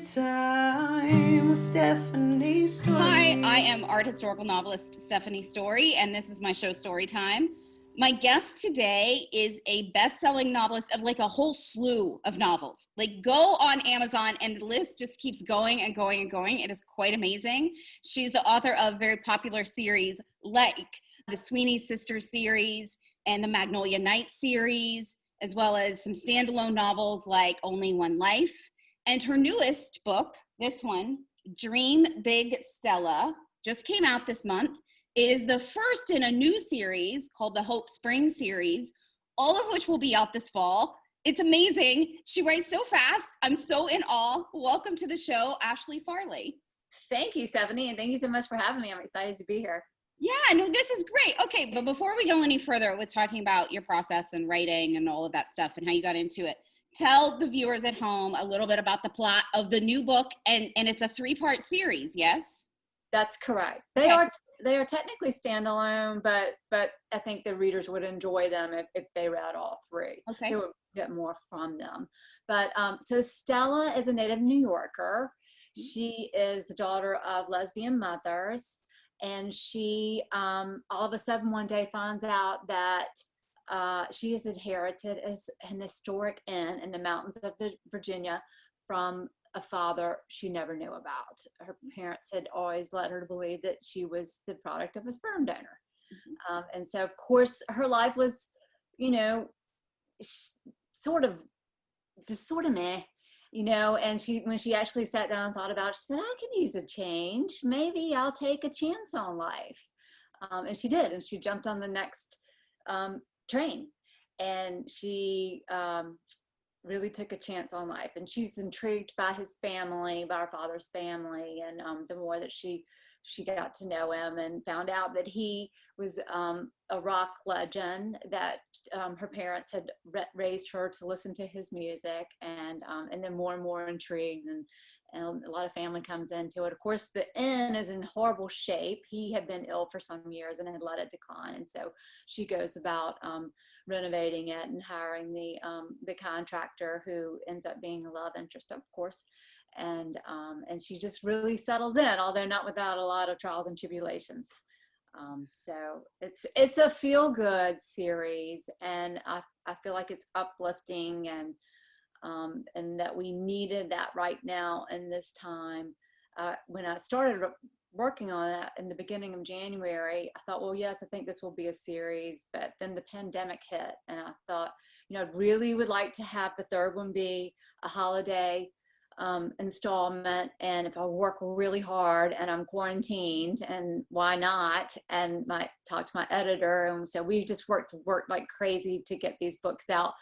Storey Time with Stephanie Storey. Hi, I am art historical novelist Stephanie Storey, and this is my show Storey Time. My guest today is a best-selling novelist of like a whole slew of novels. Like, go on Amazon and the list just keeps going and going and going. It is quite amazing. She's the author of very popular series like the Sweeney Series and the Magnolia Night series, as well as some standalone novels like Only One Life. And her newest book, this one, Dream Big Stella, just came out this month. It is the first in a new series called the Hope Springs series, all of which will be out this fall. It's amazing. She writes so fast. I'm so in awe. Welcome to the show, Ashley Farley. Thank you, Stephanie, and thank you so much for having me. I'm excited to be here. Yeah, no, this is great. Okay, but before we go any further with talking about your process and writing and all of that stuff and how you got into it, tell the viewers at home a little bit about the plot of the new book, and it's a 3-part series, yes? That's correct. They are technically standalone, but I think the readers would enjoy them if they read all 3. Okay. They would get more from them. But so Stella is a native New Yorker. She is the daughter of lesbian mothers, and she all of a sudden one day finds out that she has inherited an historic inn in the mountains of Virginia from a father she never knew about. Her parents had always led her to believe that she was the product of a sperm donor. Mm-hmm. And so, of course, her life was, sort of meh, and when she actually sat down and thought about it, she said, I could use a change. Maybe I'll take a chance on life. And she did, and she jumped on the next train, and she really took a chance on life. And she's intrigued by his family, by her father's family, and the more that she got to know him and found out that he was a rock legend, that her parents had raised her to listen to his music, and then more and more intrigued, and a lot of family comes into it. Of course, the inn is in horrible shape. He had been ill for some years and had let it decline, and so she goes about renovating it and hiring the contractor, who ends up being a love interest, of course, and she just really settles in, although not without a lot of trials and tribulations. So it's a feel-good series, and I feel like it's uplifting, and that we needed that right now in this time. When I started working on that in the beginning of January, I thought, well, yes, I think this will be a series, but then the pandemic hit, and I thought, I really would like to have the third one be a holiday installment, and if I work really hard and I'm quarantined, and why not, and talk to my editor, and so we just worked like crazy to get these books out,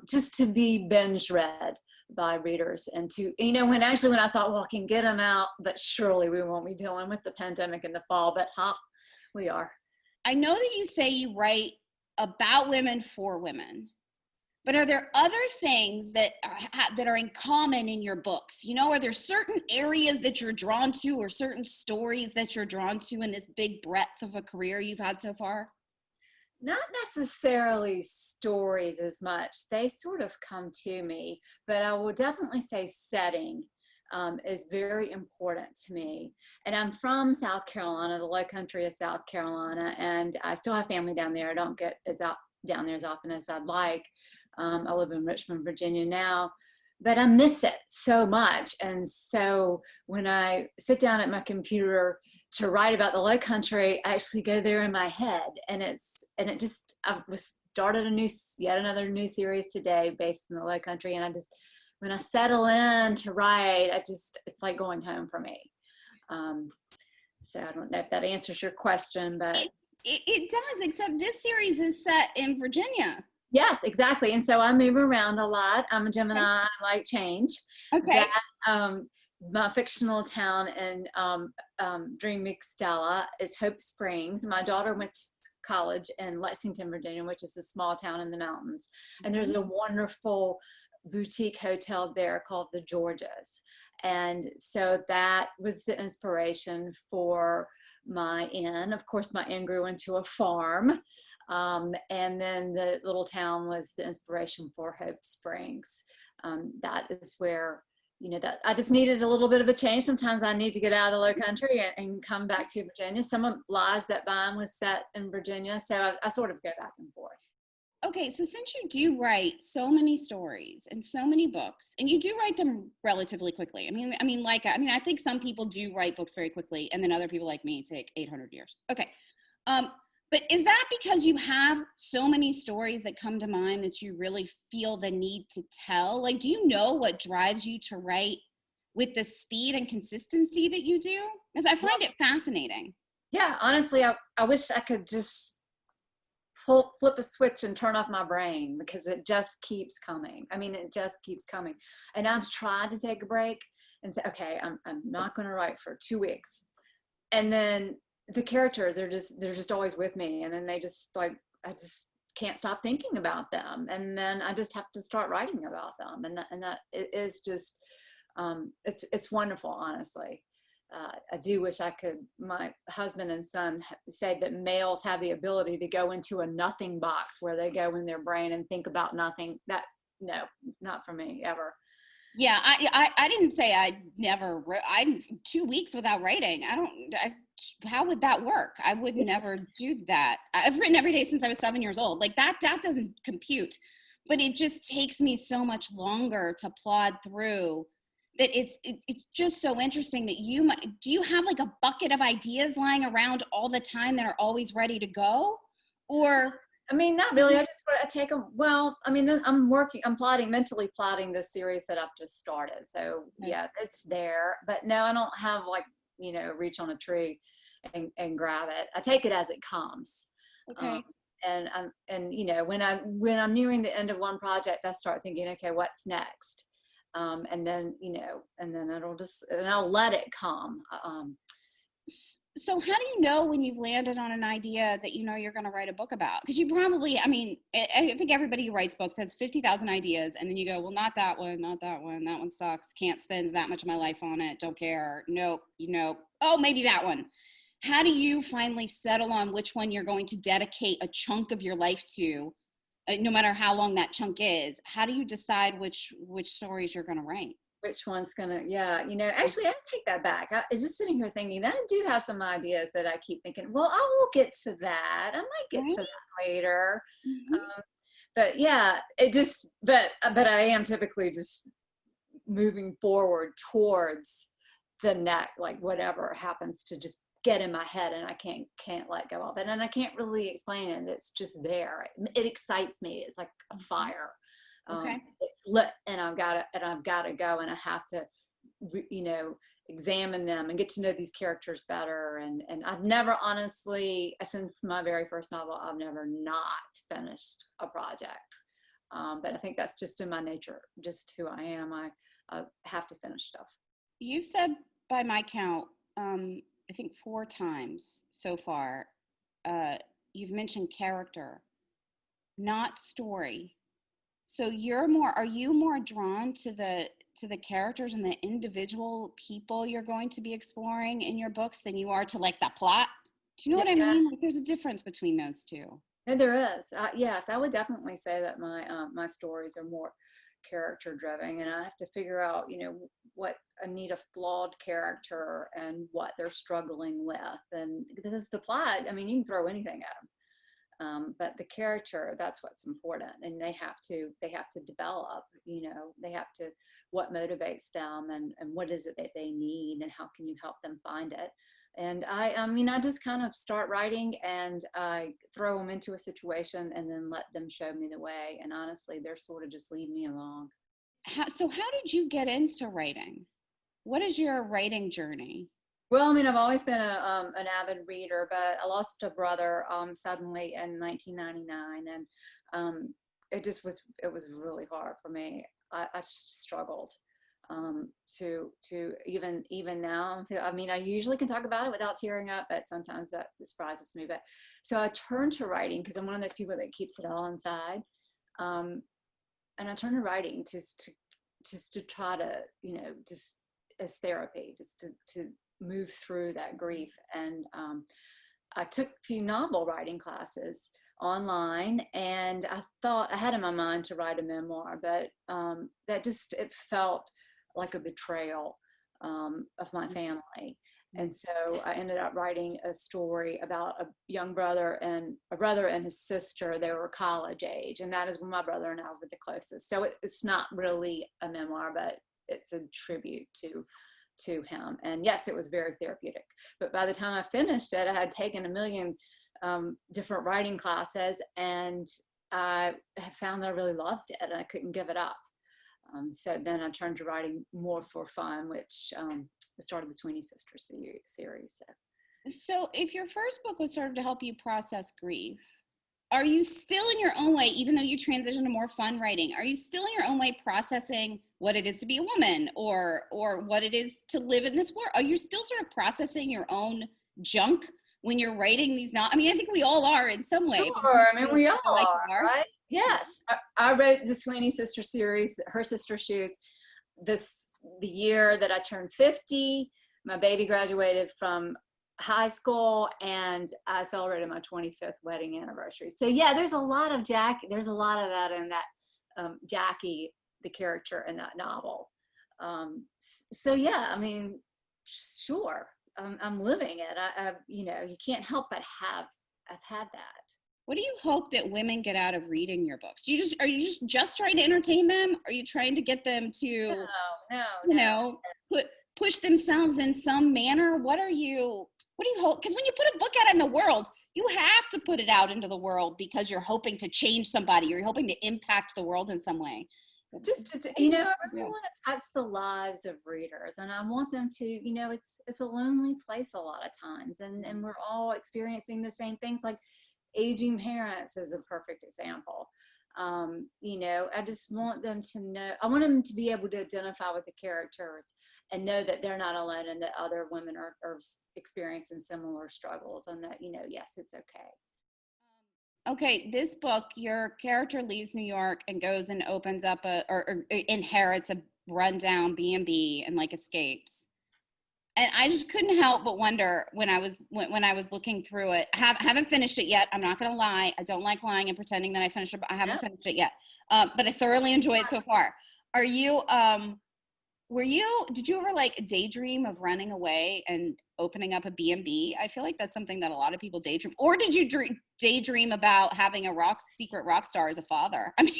just to be binge read by readers, and to, when I thought, well, I can get them out, but surely we won't be dealing with the pandemic in the fall, but we are. I know that you say you write about women for women, but are there other things that are in common in your books? Are there certain areas that you're drawn to, or certain stories that you're drawn to in this big breadth of a career you've had so far? Not necessarily stories as much. They sort of come to me, but I will definitely say setting is very important to me. And I'm from South Carolina, the low country of South Carolina, and I still have family down there. I don't get down there as often as I'd like. I live in Richmond, Virginia now, but I miss it so much. And so when I sit down at my computer to write about the Low Country, I actually go there in my head, I started yet another new series today based in the Low Country, and when I settle in to write, it's like going home for me. So I don't know if that answers your question, but it does, except this series is set in Virginia. Yes, exactly. And so I move around a lot. I'm a Gemini. I like change. Okay. My fictional town in Dream Big Stella is Hope Springs. My daughter went to college in Lexington, Virginia, which is a small town in the mountains. And there's a wonderful boutique hotel there called the Georges. And so that was the inspiration for my inn. Of course, my inn grew into a farm. And then the little town was the inspiration for Hope Springs. That is where that I just needed a little bit of a change. Sometimes I need to get out of the low country and come back to Virginia. Some of Lies That Bind was set in Virginia, so I sort of go back and forth. Okay, so since you do write so many stories and so many books, and you do write them relatively quickly. I think some people do write books very quickly, and then other people like me take 800 years. Okay. But is that because you have so many stories that come to mind that you really feel the need to tell? Like, do you know what drives you to write with the speed and consistency that you do? Because I find it fascinating. Yeah, honestly, I wish I could just flip a switch and turn off my brain, because it just keeps coming. I mean, it just keeps coming. And I've tried to take a break and say, okay, I'm not going to write for 2 weeks. And then the characters are they're just always with me. And then they just I just can't stop thinking about them. And then I just have to start writing about them. And that it is just, it's wonderful, honestly. I do wish I could. My husband and son say that males have the ability to go into a nothing box where they go in their brain and think about nothing. No, not for me ever. Yeah, I didn't say I never wrote. I'm 2 weeks without writing. How would that work? I would never do that. I've written every day since I was 7 years old. Like that doesn't compute. But it just takes me so much longer to plod through. That it's just so interesting that do you have like a bucket of ideas lying around all the time that are always ready to go? Or I mean, not really. I take them. Well, I mean, I'm mentally plotting this series that I've just started. So yeah, it's there. But no, I don't have reach on a tree and grab it. I take it as it comes. okay. And when I'm nearing the end of one project, I start thinking, okay, what's next? And then I'll let it come. So how do you know when you've landed on an idea that you're going to write a book about? Because you probably, I think everybody who writes books has 50,000 ideas, and then you go, well, not that one, that one sucks, can't spend that much of my life on it, don't care, nope, oh, maybe that one. How do you finally settle on which one you're going to dedicate a chunk of your life to? No matter how long that chunk is, how do you decide which stories you're going to write? Which one's gonna, actually, I take that back. I was just sitting here thinking that I do have some ideas that I keep thinking, well, I will get to that. I might get to that later. Mm-hmm. But yeah, but I am typically just moving forward towards the next, like whatever happens to just get in my head, and I can't let go of it. And I can't really explain it. It's just there. It excites me. It's like a fire. Okay. It's lit, and I've got to go, and I have to, examine them and get to know these characters better. And I've never, honestly, since my very first novel, I've never not finished a project. But I think that's just in my nature, just who I am. I have to finish stuff. You've said, by my count, I think 4 times so far, you've mentioned character, not story. So are you more drawn to the characters and the individual people you're going to be exploring in your books than you are to like the plot? Do you know what I mean? Like there's a difference between those two. And there is. Yes, I would definitely say that my stories are more character driven, and I have to figure out, what I need a flawed character and what they're struggling with. And because the plot, you can throw anything at them. But the character, that's what's important, and they have to develop, they have to, what motivates them, and what is it that they need, and how can you help them find it. And I just kind of start writing, and I throw them into a situation and then let them show me the way. And honestly, they're sort of just lead me along. So how did you get into writing? What is your writing journey? Well, I've always been an avid reader, but I lost a brother suddenly in 1999, and it was really hard for me. I struggled to even now. I usually can talk about it without tearing up, but sometimes that surprises me. But so I turned to writing because I'm one of those people that keeps it all inside, and I turned to writing just to try to, just as therapy, just to move through that grief. And I took a few novel writing classes online, and I thought I had in my mind to write a memoir, but it felt like a betrayal of my family. And so I ended up writing a story about a young brother and his sister. They were college age, and that is when my brother and I were the closest. So it's not really a memoir, but it's a tribute to him. And yes, it was very therapeutic. But by the time I finished it, I had taken a million different writing classes, and I had found that I really loved it, and I couldn't give it up. So then I turned to writing more for fun, which started the Sweeney series. So if your first book was sort of to help you process grief, are you still in your own way, even though you transitioned to more fun writing, are you still in your own way processing what it is to be a woman or what it is to live in this world? Are you still sort of processing your own junk when you're writing these novels? I mean, I think we all are in some way. Sure, I mean, we all are, right? Yes. I wrote the Sweeney Sister series, Her Sister Shoes, the year that I turned 50. My baby graduated from high school, and I celebrated my 25th wedding anniversary. So yeah, there's a lot of that in that Jackie, the character in that novel. So yeah, I mean, sure, I'm living it. You can't help but I've had that. What do you hope that women get out of reading your books? Are you just trying to entertain them? Are you trying to get them to push themselves in some manner? What do you hope? Because when you put a book out in the world, you have to put it out into the world because you're hoping to change somebody, or you're hoping to impact the world in some way. I really want to touch the lives of readers, and I want them to, it's a lonely place a lot of times, and we're all experiencing the same things. Like aging parents is a perfect example. I just want them to know, I want them to be able to identify with the characters and know that they're not alone, and that other women are experiencing similar struggles, and that, yes, it's okay. Okay, this book, your character leaves New York and goes and opens up or inherits a rundown B&B and like escapes. And I just couldn't help but wonder when I was looking through it. Haven't finished it yet. I'm not going to lie. I don't like lying and pretending that I finished it, but I haven't finished it yet. But I thoroughly enjoyed it so far. Are you, did you ever like daydream of running away and opening up a B&B? I feel like that's something that a lot of people daydream. Or did you daydream about having a secret rock star as a father? I mean,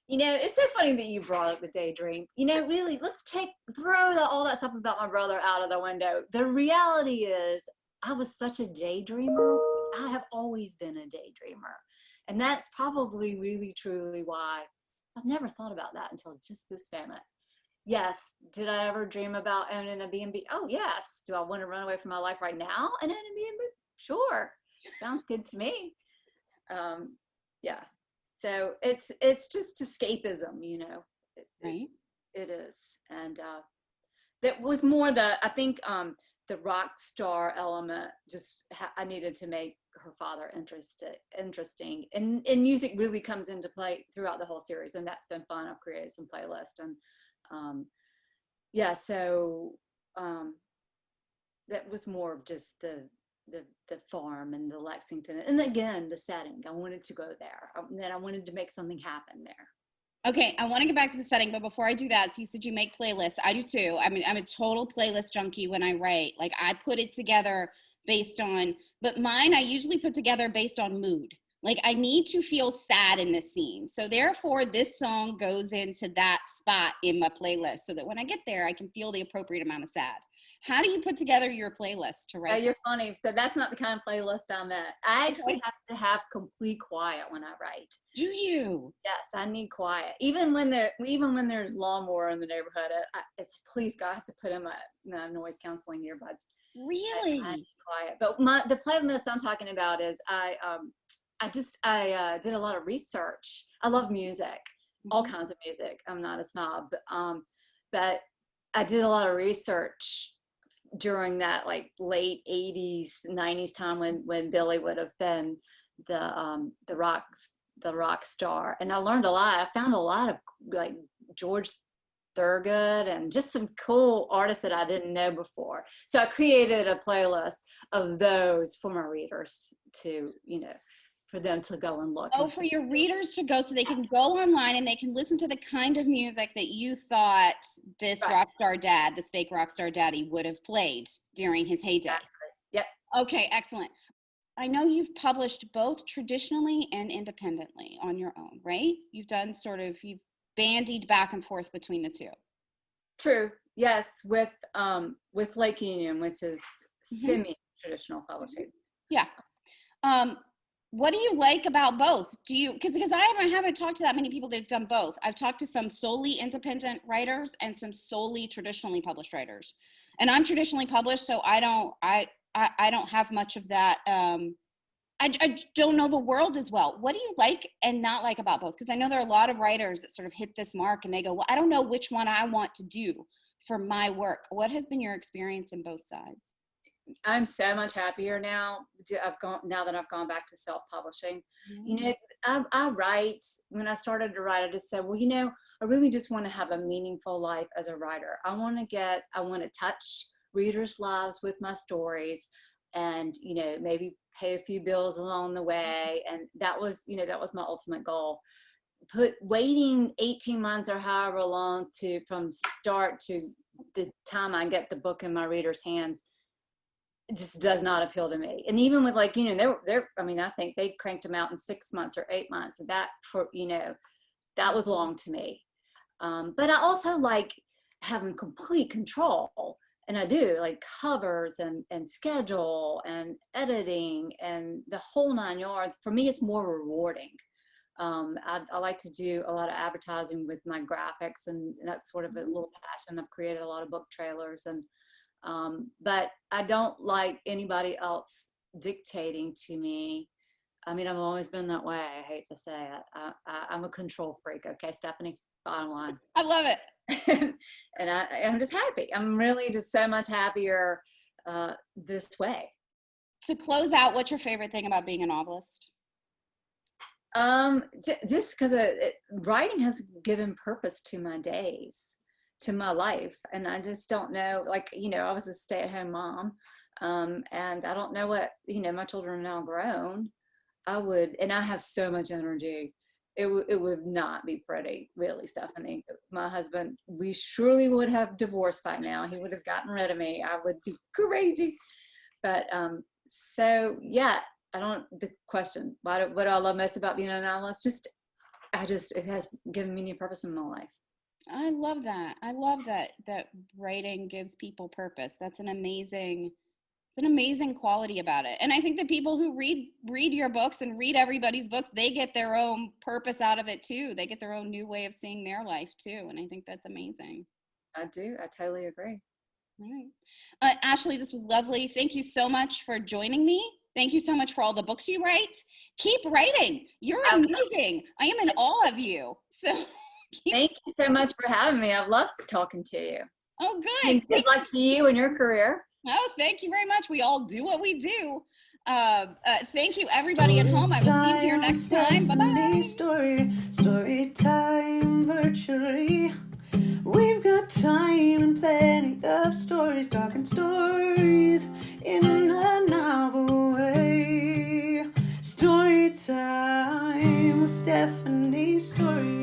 it's so funny that you brought up the daydream. Really, let's throw all that stuff about my brother out of the window. The reality is, I was such a daydreamer. I have always been a daydreamer. And that's probably really, truly why I've never thought about that until just this moment. Yes. Did I ever dream about owning a B&B? Oh, yes. Do I want to run away from my life right now and own a B&B? Sure. Sounds good to me. Yeah. So it's just escapism, right? It is. And that was more I think the rock star element, I needed to make her father interesting. And music really comes into play throughout the whole series, and that's been fun. I've created some playlists, and so that was more of just the farm and the Lexington, and again the setting. I wanted to go there, and then I wanted to make something happen there. Okay, I want to get back to the setting, but before I do that, so you said you make playlists. I do too. I mean, I'm a total playlist junkie when I write. Like, I put it together but mine I usually put together based on mood. Like, I need to feel sad in this scene. So therefore, this song goes into that spot in my playlist so that when I get there, I can feel the appropriate amount of sad. How do you put together your playlist to write? Oh, you're funny. So that's not the kind of playlist I'm at. I actually have to have complete quiet when I write. Do you? Yes, I need quiet. Even when there's lawnmower in the neighborhood, it's please God, I have to put in my noise canceling earbuds. Really? I need quiet. But the playlist I'm talking about is I did a lot of research. I love music, all kinds of music. I'm not a snob, but I did a lot of research during that like late 80s, 90s time when Billy would have been the rock star. And I learned a lot. I found a lot of like George Thorogood and just some cool artists that I didn't know before. So I created a playlist of those for my readers to, for them to go and look. Oh, for your readers to go, so they can go online and they can listen to the kind of music that you thought this rock star dad, this fake rock star daddy, would have played during his heyday. Exactly. Yep. Okay, excellent. I know you've published both traditionally and independently on your own, right? You've bandied back and forth between the two. True. Yes, with Lake Union, which is semi-traditional publishing. Yeah. What do you like about both? Because I haven't talked to that many people that have done both. I've talked to some solely independent writers and some solely traditionally published writers. And I'm traditionally published, so I don't have much of that. I don't know the world as well. What do you like and not like about both? Because I know there are a lot of writers that sort of hit this mark and they go, well, I don't know which one I want to do for my work. What has been your experience in both sides? I'm so much happier now. Now that I've gone back to self-publishing. You know, I write. When I started to write, I just said, well, you know, I really just want to have a meaningful life as a writer. I want to touch readers' lives with my stories, and you know, maybe pay a few bills along the way. And that was my ultimate goal. Waiting 18 months or however long from start to the time I get the book in my readers' hands, it just does not appeal to me. And even with Lake Union, I think they cranked them out in 6 months or 8 months. And that was long to me. But I also like having complete control. And I do, like covers and schedule and editing and the whole 9 yards. For me, it's more rewarding. I like to do a lot of advertising with my graphics, and that's sort of a little passion. I've created a lot of book trailers, but I don't like anybody else dictating to me. I mean, I've always been that way. I hate to say it. I'm a control freak. Okay, Stephanie, bottom line. I love it. And I'm just happy. I'm really just so much happier this way. To close out, what's your favorite thing about being a novelist? Just because writing has given purpose to my days, to my life. And I just don't know, like, you know, I was a stay-at-home mom, and I don't know what, you know, my children are now grown. And I have so much energy. It would not be pretty, really, Stephanie. My husband, we surely would have divorced by now. He would have gotten rid of me. I would be crazy. But so yeah, the question, what do I love most about being a novelist? It has given me new purpose in my life. I love that. I love that writing gives people purpose. That's an amazing quality about it. And I think the people who read your books and read everybody's books, they get their own purpose out of it too. They get their own new way of seeing their life too. And I think that's amazing. I do. I totally agree. All right. Ashley, this was lovely. Thank you so much for joining me. Thank you so much for all the books you write. Keep writing. You're amazing. I am in awe of you. So thank you so much for having me. I've loved talking to you. Oh, good. And good luck to you and your career. Oh, thank you very much. We all do what we do. Thank you, everybody at home. I will see you here next time. Bye-bye. Story time virtually. We've got time and plenty of stories, talking stories in a novel way. Story time with Stephanie Story.